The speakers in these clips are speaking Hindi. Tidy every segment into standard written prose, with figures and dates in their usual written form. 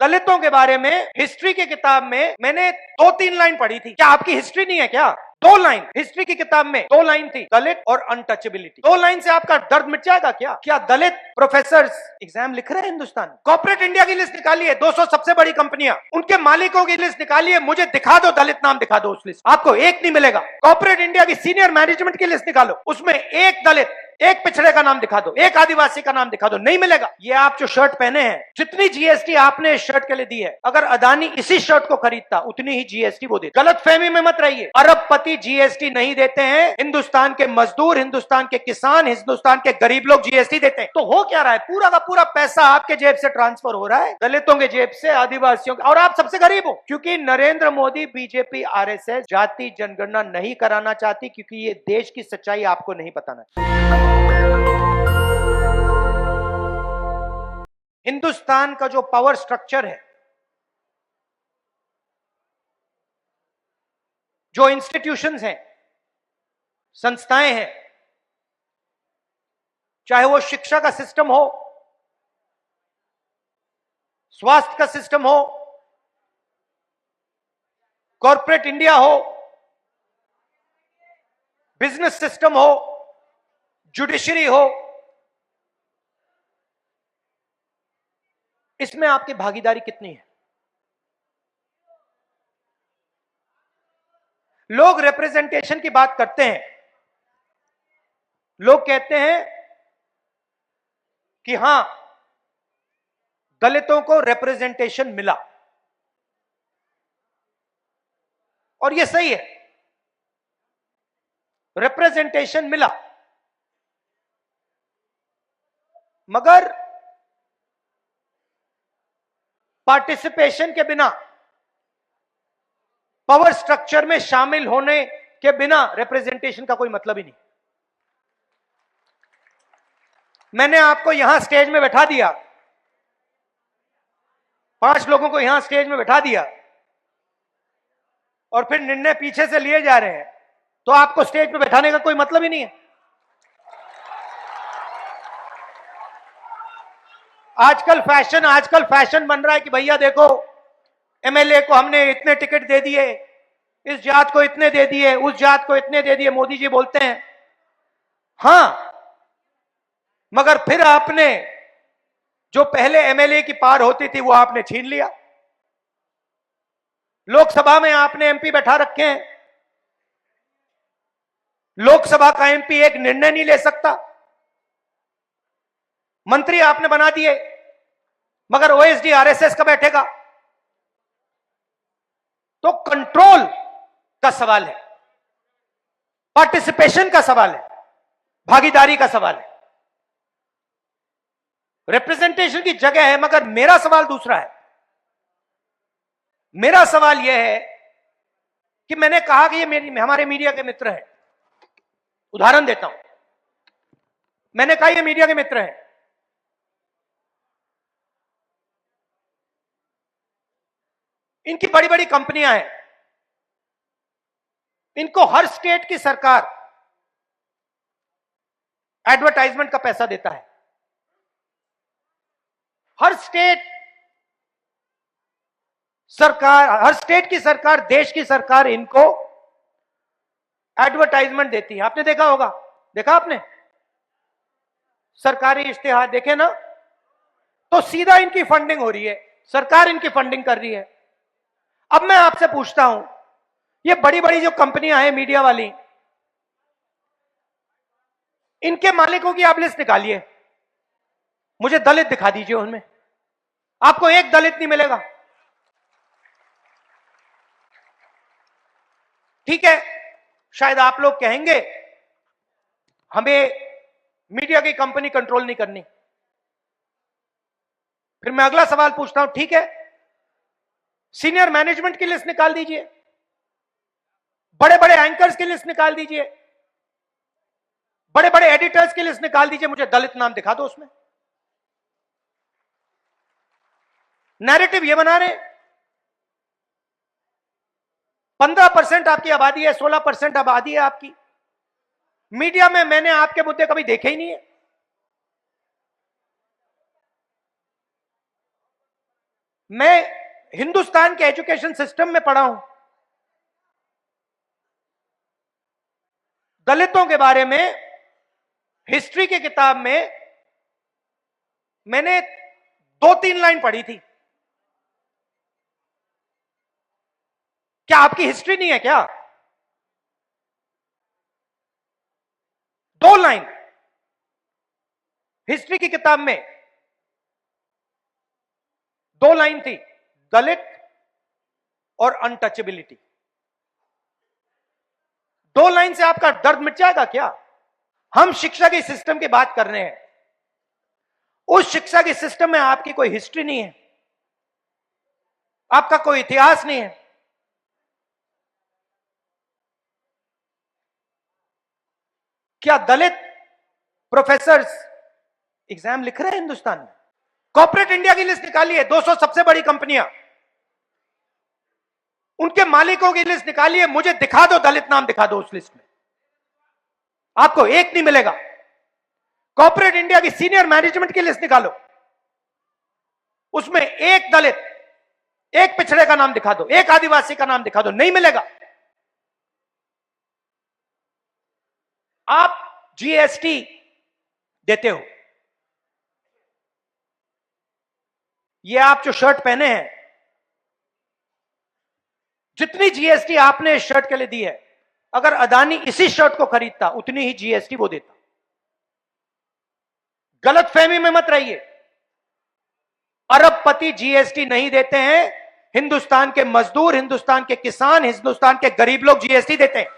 दलितों के बारे में हिस्ट्री की किताब में मैंने 2-3 लाइन पढ़ी थी। क्या आपकी हिस्ट्री नहीं है क्या? 2 लाइन हिस्ट्री की किताब में 2 लाइन थी, दलित और अनटचेबिलिटी। 2 लाइन से आपका दर्द मिट जाएगा क्या? क्या दलित प्रोफेसर एग्जाम लिख रहे हैं हिंदुस्तान? कॉर्पोरेट इंडिया की लिस्ट निकालिए, 200 सबसे बड़ी कंपनियां, उनके मालिकों की लिस्ट निकालिए, मुझे दिखा दो, दलित नाम दिखा दो उस लिस्ट, आपको एक नहीं मिलेगा। कॉर्पोरेट इंडिया की सीनियर मैनेजमेंट की लिस्ट निकालो, उसमें एक दलित, एक पिछड़े का नाम दिखा दो, एक आदिवासी का नाम दिखा दो, नहीं मिलेगा। ये आप जो शर्ट पहने हैं, जितनी जीएसटी आपने इस शर्ट के लिए दी है, अगर अदानी इसी शर्ट को खरीदता उतनी ही जीएसटी वो देता। गलतफहमी में मत रहिए, अरबपति जीएसटी नहीं देते हैं, हिंदुस्तान के मजदूर, हिंदुस्तान के किसान, हिंदुस्तान के गरीब लोग जीएसटी देते हैं। तो हो क्या रहा है? पूरा का पूरा पैसा आपके जेब से ट्रांसफर हो रहा है दलितों के जेब से, आदिवासियों के, और आप सबसे गरीब हो। क्योंकि नरेंद्र मोदी, बीजेपी, आरएसएस जाति जनगणना नहीं कराना चाहती, क्योंकि ये देश की सच्चाई आपको नहीं बताना। हिंदुस्तान का जो पावर स्ट्रक्चर है, जो इंस्टीट्यूशंस हैं, संस्थाएं हैं, चाहे वो शिक्षा का सिस्टम हो, स्वास्थ्य का सिस्टम हो, कॉर्पोरेट इंडिया हो, बिजनेस सिस्टम हो, जुडिशरी हो, इसमें आपकी भागीदारी कितनी है? लोग रिप्रेजेंटेशन की बात करते हैं, लोग कहते हैं कि हां, दलितों को रिप्रेजेंटेशन मिला, और यह सही है, रिप्रेजेंटेशन मिला, मगर पार्टिसिपेशन के बिना, पावर स्ट्रक्चर में शामिल होने के बिना रिप्रेजेंटेशन का कोई मतलब ही नहीं। मैंने आपको यहां स्टेज में बैठा दिया, 5 लोगों को यहां स्टेज में बैठा दिया, और फिर निर्णय पीछे से लिए जा रहे हैं, तो आपको स्टेज पे बैठाने का कोई मतलब ही नहीं है। आजकल फैशन बन रहा है कि भैया देखो, एमएलए को हमने इतने टिकट दे दिए, इस जात को इतने दे दिए, उस जात को इतने दे दिए। मोदी जी बोलते हैं हां, मगर फिर आपने जो पहले एमएलए की पार होती थी वो आपने छीन लिया। लोकसभा में आपने एमपी बैठा रखे हैं, लोकसभा का एमपी एक निर्णय नहीं ले सकता, मंत्री आपने बना दिए, मगर ओएसडी आरएसएस का बैठेगा। तो कंट्रोल का सवाल है, पार्टिसिपेशन का सवाल है, भागीदारी का सवाल है। रिप्रेजेंटेशन की जगह है, मगर मेरा सवाल दूसरा है। मेरा सवाल यह है कि मैंने कहा कि ये हमारे मीडिया के मित्र हैं, उदाहरण देता हूं, मैंने कहा ये मीडिया के मित्र हैं, इनकी बड़ी बड़ी कंपनियां हैं, इनको हर स्टेट की सरकार एडवर्टाइजमेंट का पैसा देता है। हर स्टेट की सरकार, देश की सरकार इनको एडवर्टाइजमेंट देती है। आपने देखा होगा, देखा आपने सरकारी इश्तिहार देखे ना, तो सीधा इनकी फंडिंग हो रही है, सरकार इनकी फंडिंग कर रही है। अब मैं आपसे पूछता हूं, ये बड़ी बड़ी जो कंपनियां हैं मीडिया वाली, इनके मालिकों की आप लिस्ट निकालिए, मुझे दलित दिखा दीजिए उनमें, आपको एक दलित नहीं मिलेगा। ठीक है, शायद आप लोग कहेंगे हमें मीडिया की कंपनी कंट्रोल नहीं करनी। फिर मैं अगला सवाल पूछता हूं, ठीक है, सीनियर मैनेजमेंट की लिस्ट निकाल दीजिए, बड़े बड़े एंकर्स की लिस्ट निकाल दीजिए, बड़े बड़े एडिटर्स की लिस्ट निकाल दीजिए, मुझे दलित नाम दिखा दो उसमें। नैरेटिव ये बना रहे 15% आपकी आबादी है, 16% आबादी है आपकी, मीडिया में मैंने आपके मुद्दे कभी देखे ही नहीं है। मैं हिंदुस्तान के एजुकेशन सिस्टम में पढ़ा हूं, दलितों के बारे में हिस्ट्री की किताब में मैंने 2-3 लाइन पढ़ी थी। क्या आपकी हिस्ट्री नहीं है क्या? 2 लाइन हिस्ट्री की किताब में, 2 लाइन थी, दलित और अनटचेबिलिटी। 2 लाइन से आपका दर्द मिट जाएगा क्या? हम शिक्षा के सिस्टम की बात कर रहे हैं, उस शिक्षा के सिस्टम में आपकी कोई हिस्ट्री नहीं है, आपका कोई इतिहास नहीं है। क्या दलित प्रोफेसर्स एग्जाम लिख रहे हैं हिंदुस्तान में? कॉर्पोरेट इंडिया की लिस्ट निकालिए, 200 सबसे बड़ी कंपनियां, उनके मालिकों की लिस्ट निकालिए, मुझे दिखा दो, दलित नाम दिखा दो उस लिस्ट में, आपको एक नहीं मिलेगा। कॉर्पोरेट इंडिया की सीनियर मैनेजमेंट की लिस्ट निकालो, उसमें एक दलित, एक पिछड़े का नाम दिखा दो, एक आदिवासी का नाम दिखा दो, नहीं मिलेगा। आप जीएसटी देते हो, ये आप जो शर्ट पहने हैं, जितनी जीएसटी आपने इस शर्ट के लिए दी है, अगर अदानी इसी शर्ट को खरीदता उतनी ही जीएसटी वो देता। गलतफहमी में मत रहिए, अरबपति जीएसटी नहीं देते हैं, हिंदुस्तान के मजदूर, हिंदुस्तान के किसान, हिंदुस्तान के गरीब लोग जीएसटी देते हैं।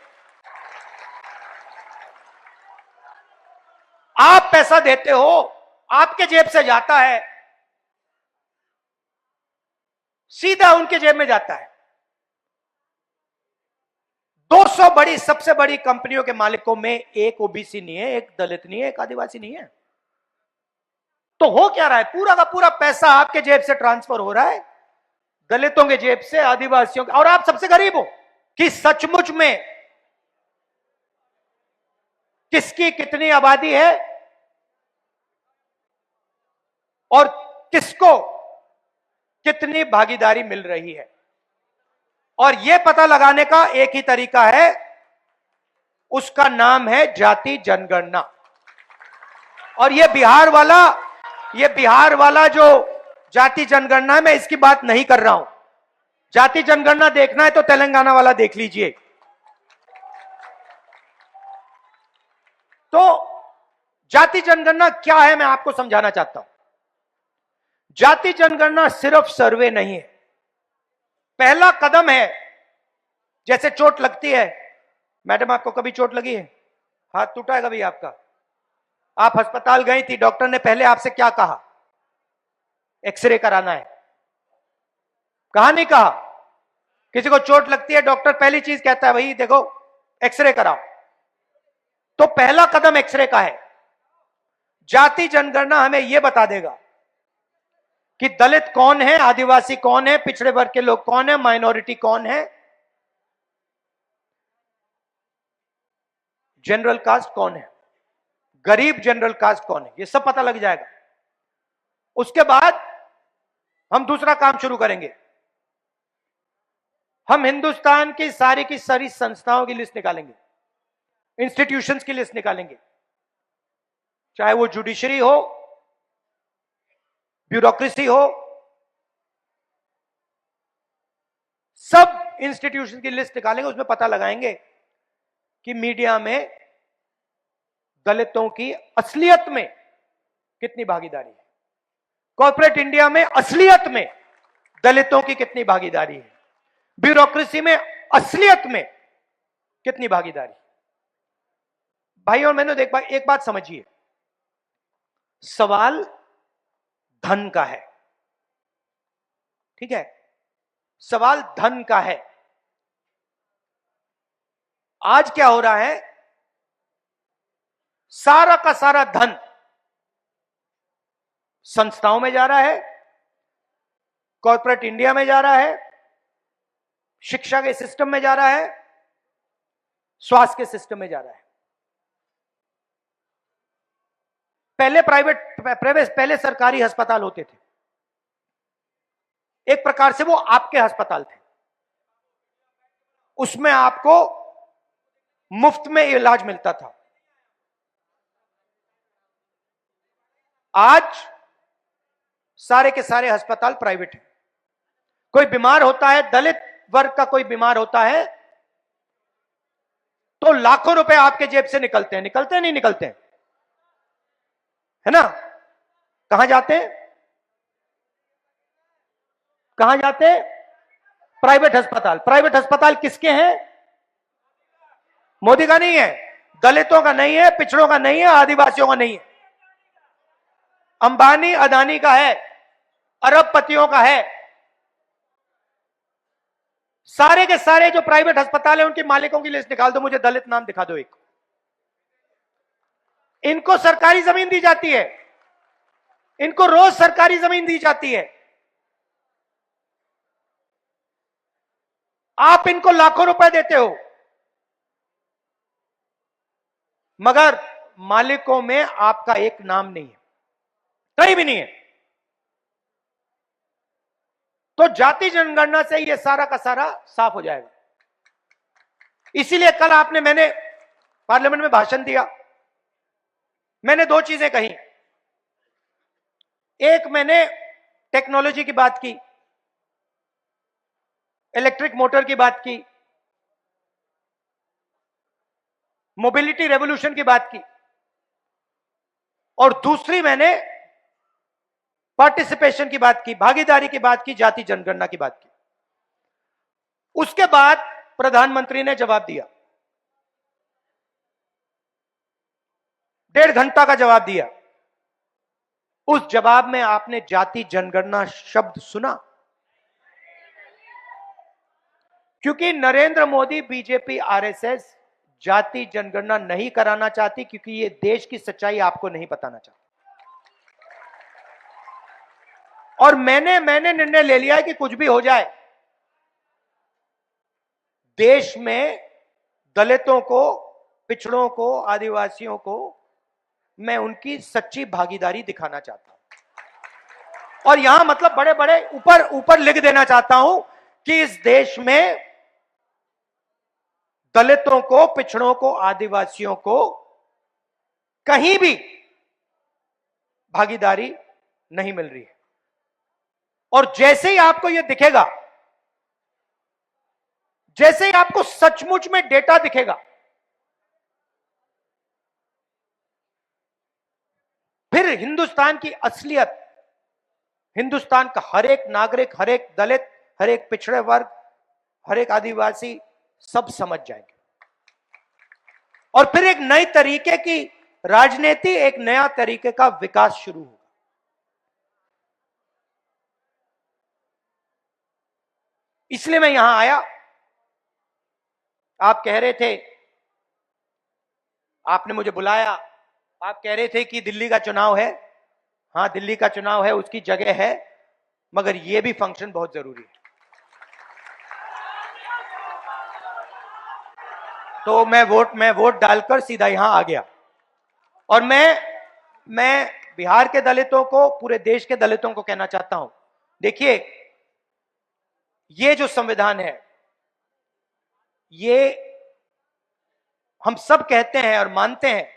आप पैसा देते हो, आपके जेब से जाता है, सीधा उनके जेब में जाता है। 200 बड़ी, सबसे बड़ी कंपनियों के मालिकों में एक ओबीसी नहीं है, एक दलित नहीं है, एक आदिवासी नहीं है। तो हो क्या रहा है? पूरा का पूरा पैसा आपके जेब से ट्रांसफर हो रहा है, दलितों के जेब से, आदिवासियों के, और आप सबसे गरीब हो। कि सचमुच में किसकी कितनी आबादी है और किसको कितनी भागीदारी मिल रही है, और यह पता लगाने का एक ही तरीका है, उसका नाम है जाति जनगणना। और यह बिहार वाला जो जाति जनगणना है, मैं इसकी बात नहीं कर रहा हूं। जाति जनगणना देखना है तो तेलंगाना वाला देख लीजिए। तो जाति जनगणना क्या है, मैं आपको समझाना चाहता हूं। जाति जनगणना सिर्फ सर्वे नहीं है, पहला कदम है। जैसे चोट लगती है, मैडम आपको कभी चोट लगी है? हाथ टूटा है कभी आपका? आप अस्पताल गई थी, डॉक्टर ने पहले आपसे क्या कहा? एक्सरे कराना है। कहा नहीं कहा? किसी को चोट लगती है, डॉक्टर पहली चीज कहता है, भाई देखो एक्सरे कराओ। तो पहला कदम एक्सरे का है। जाति जनगणना हमें यह बता देगा कि दलित कौन है, आदिवासी कौन है, पिछड़े वर्ग के लोग कौन है, माइनॉरिटी कौन है, जनरल कास्ट कौन है, गरीब जनरल कास्ट कौन है, ये सब पता लग जाएगा। उसके बाद हम दूसरा काम शुरू करेंगे। हम हिंदुस्तान की सारी संस्थाओं की लिस्ट निकालेंगे, इंस्टीट्यूशंस की लिस्ट निकालेंगे, चाहे वो जुडिशरी हो, ब्यूरोक्रेसी हो, सब इंस्टीट्यूशन की लिस्ट निकालेंगे। उसमें पता लगाएंगे कि मीडिया में दलितों की असलियत में कितनी भागीदारी है, कॉर्पोरेट इंडिया में असलियत में दलितों की कितनी भागीदारी है, ब्यूरोक्रेसी में असलियत में कितनी भागीदारी। भाई और मैंने एक बात समझिए, सवाल धन का है, ठीक है? सवाल धन का है। आज क्या हो रहा है, सारा का सारा धन संस्थाओं में जा रहा है, कॉर्पोरेट इंडिया में जा रहा है, शिक्षा के सिस्टम में जा रहा है, स्वास्थ्य के सिस्टम में जा रहा है। पहले सरकारी अस्पताल होते थे, एक प्रकार से वो आपके अस्पताल थे, उसमें आपको मुफ्त में इलाज मिलता था। आज सारे के सारे अस्पताल प्राइवेट हैं। कोई बीमार होता है, दलित वर्ग का कोई बीमार होता है, तो लाखों रुपए आपके जेब से निकलते हैं। निकलते हैं नहीं निकलते हैं, है ना? कहां जाते हैं? कहां जाते हैं? प्राइवेट अस्पताल। प्राइवेट अस्पताल किसके हैं? मोदी का नहीं है, दलितों का नहीं है, पिछड़ों का नहीं है, आदिवासियों का नहीं है, अंबानी अदानी का है, अरबपतियों का है। सारे के सारे जो प्राइवेट अस्पताल है उनके मालिकों की लिस्ट निकाल दो, मुझे दलित नाम दिखा दो एक। इनको सरकारी जमीन दी जाती है, इनको रोज सरकारी जमीन दी जाती है, आप इनको लाखों रुपए देते हो, मगर मालिकों में आपका एक नाम नहीं है, कहीं भी नहीं है। तो जाति जनगणना से यह सारा का सारा साफ हो जाएगा। इसीलिए कल मैंने पार्लियामेंट में भाषण दिया, मैंने दो चीजें कही। एक, मैंने टेक्नोलॉजी की बात की, इलेक्ट्रिक मोटर की बात की, मोबिलिटी रेवोल्यूशन की बात की, और दूसरी मैंने पार्टिसिपेशन की बात की, भागीदारी की बात की, जाति जनगणना की बात की। उसके बाद प्रधानमंत्री ने जवाब दिया, 1.5 घंटा का जवाब दिया। उस जवाब में आपने जाति जनगणना शब्द सुना? क्योंकि नरेंद्र मोदी, बीजेपी, आरएसएस जाति जनगणना नहीं कराना चाहती, क्योंकि ये देश की सच्चाई आपको नहीं बताना चाहती। और मैंने निर्णय ले लिया है कि कुछ भी हो जाए, देश में दलितों को, पिछड़ों को, आदिवासियों को मैं उनकी सच्ची भागीदारी दिखाना चाहता हूं। और यहां मतलब बड़े बड़े ऊपर लिख देना चाहता हूं कि इस देश में दलितों को, पिछड़ों को, आदिवासियों को कहीं भी भागीदारी नहीं मिल रही है। और जैसे ही आपको यह दिखेगा, जैसे ही आपको सचमुच में डेटा दिखेगा, फिर हिंदुस्तान की असलियत, हिंदुस्तान का हर एक नागरिक, हर एक दलित, हर एक पिछड़े वर्ग, हर एक आदिवासी सब समझ जाएंगे। और फिर एक नई तरीके की राजनीति, एक नया तरीके का विकास शुरू होगा। इसलिए मैं यहां आया। आप कह रहे थे, आपने मुझे बुलाया, आप कह रहे थे कि दिल्ली का चुनाव है। हां, दिल्ली का चुनाव है, उसकी जगह है, मगर यह भी फंक्शन बहुत जरूरी है। तो मैं वोट डालकर सीधा यहां आ गया। और मैं बिहार के दलितों को, पूरे देश के दलितों को कहना चाहता हूं, देखिए, ये जो संविधान है, ये हम सब कहते हैं और मानते हैं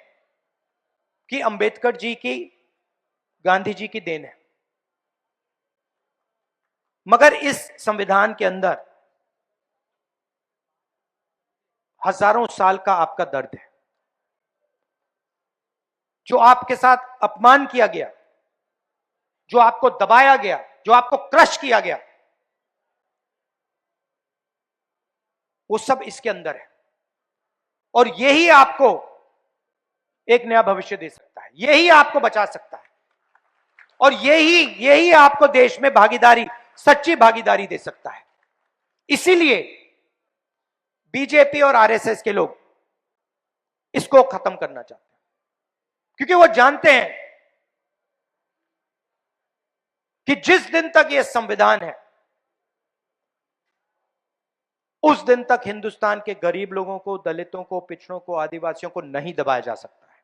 कि अंबेडकर जी की, गांधी जी की देन है, मगर इस संविधान के अंदर हजारों साल का आपका दर्द है। जो आपके साथ अपमान किया गया, जो आपको दबाया गया, जो आपको क्रश किया गया, वो सब इसके अंदर है। और यही आपको एक नया भविष्य दे सकता है, यही आपको बचा सकता है, और यही आपको देश में भागीदारी, सच्ची भागीदारी दे सकता है। इसीलिए बीजेपी और आरएसएस के लोग इसको खत्म करना चाहते हैं, क्योंकि वो जानते हैं कि जिस दिन तक यह संविधान है, उस दिन तक हिंदुस्तान के गरीब लोगों को, दलितों को, पिछड़ों को, आदिवासियों को नहीं दबाया जा सकता है।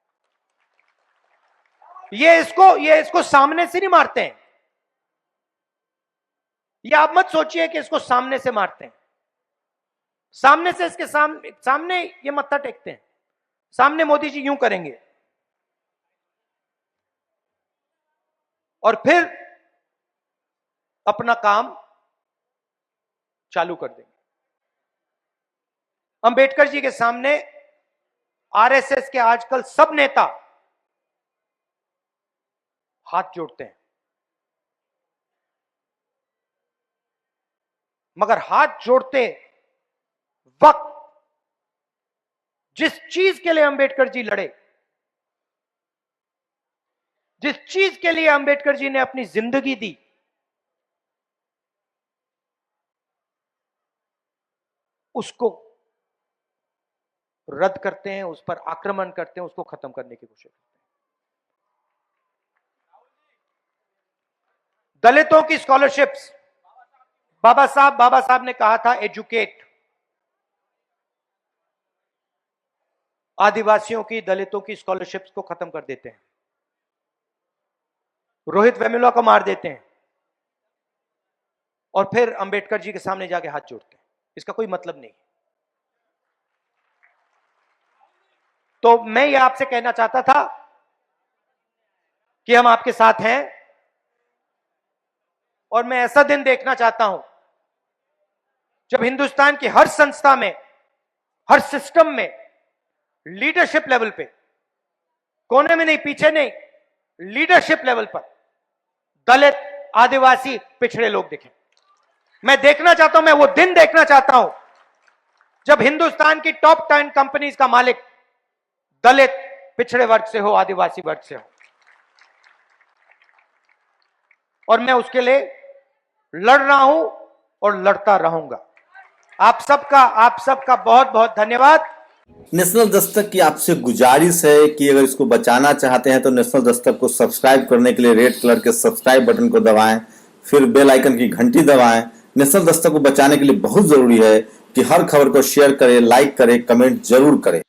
ये इसको सामने से नहीं मारते हैं, ये आप मत सोचिए कि इसको सामने से मारते हैं, सामने से इसके सामने ये मत्था टेकते हैं, सामने मोदी जी यूं करेंगे और फिर अपना काम चालू कर देंगे। अंबेडकर जी के सामने आरएसएस के आजकल सब नेता हाथ जोड़ते हैं, मगर हाथ जोड़ते वक्त जिस चीज के लिए अंबेडकर जी लड़े, जिस चीज के लिए अंबेडकर जी ने अपनी जिंदगी दी, उसको रद्द करते हैं, उस पर आक्रमण करते हैं, उसको खत्म करने की कोशिश करते हैं। दलितों की स्कॉलरशिप्स, बाबा साहब ने कहा था एजुकेट। आदिवासियों की, दलितों की स्कॉलरशिप्स को खत्म कर देते हैं, रोहित वेमुला को मार देते हैं और फिर अंबेडकर जी के सामने जाके हाथ जोड़ते हैं। इसका कोई मतलब नहीं। तो मैं ये आपसे कहना चाहता था कि हम आपके साथ हैं और मैं ऐसा दिन देखना चाहता हूं जब हिंदुस्तान की हर संस्था में, हर सिस्टम में, लीडरशिप लेवल पे, कोने में नहीं, पीछे नहीं, लीडरशिप लेवल पर दलित, आदिवासी, पिछड़े लोग दिखें। मैं देखना चाहता हूं, मैं वो दिन देखना चाहता हूं जब हिंदुस्तान की टॉप 10 कंपनीज का मालिक दलित, पिछड़े वर्ग से हो, आदिवासी वर्ग से हो। और मैं उसके लिए लड़ रहा हूं और लड़ता रहूंगा। आप सबका बहुत बहुत धन्यवाद। नेशनल दस्तक की आपसे गुजारिश है कि अगर इसको बचाना चाहते हैं तो नेशनल दस्तक को सब्सक्राइब करने के लिए रेड कलर के सब्सक्राइब बटन को दबाएं, फिर बेल आइकन की घंटी दबाएं। नेशनल दस्तक को बचाने के लिए बहुत जरूरी है कि हर खबर को शेयर करें, लाइक करें, कमेंट जरूर करें।